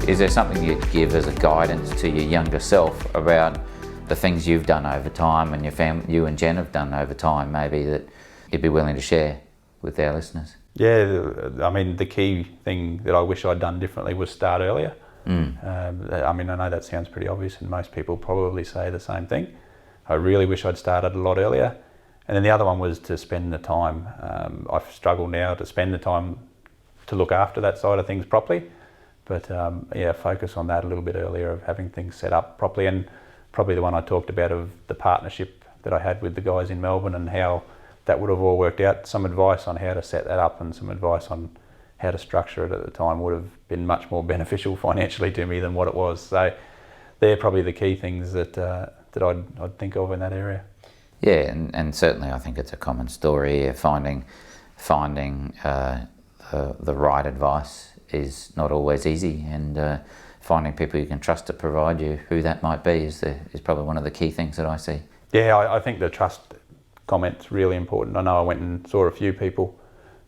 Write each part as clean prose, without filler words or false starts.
Is there something you'd give as a guidance to your younger self about the things you've done over time and you and Jen have done over time, maybe, that you'd be willing to share with our listeners? Yeah, I mean, the key thing that I wish I'd done differently was start earlier. I mean, I know that sounds pretty obvious and most people probably say the same thing. I really wish I'd started a lot earlier. And then the other one was to spend the time. I struggle now to spend the time to look after that side of things properly. But yeah, focus on that a little bit earlier, of having things set up properly. And probably the one I talked about of the partnership that I had with the guys in Melbourne and how that would have all worked out. Some advice on how to set that up and some advice on how to structure it at the time would have been much more beneficial financially to me than what it was. So they're probably the key things that I'd think of in that area. Yeah, and certainly I think it's a common story. Finding the right advice is not always easy, and finding people you can trust to provide you who that might be is probably one of the key things that I see. Yeah, I think the trust comment's really important. I know I went and saw a few people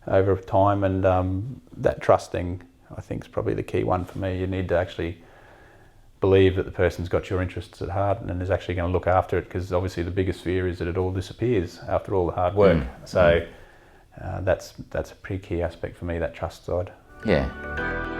over time, and that trusting, I think, is probably the key one for me. You need to actually believe that the person's got your interests at heart and is actually going to look after it, because obviously the biggest fear is that it all disappears after all the hard work. So that's a pretty key aspect for me, that trust side. Yeah.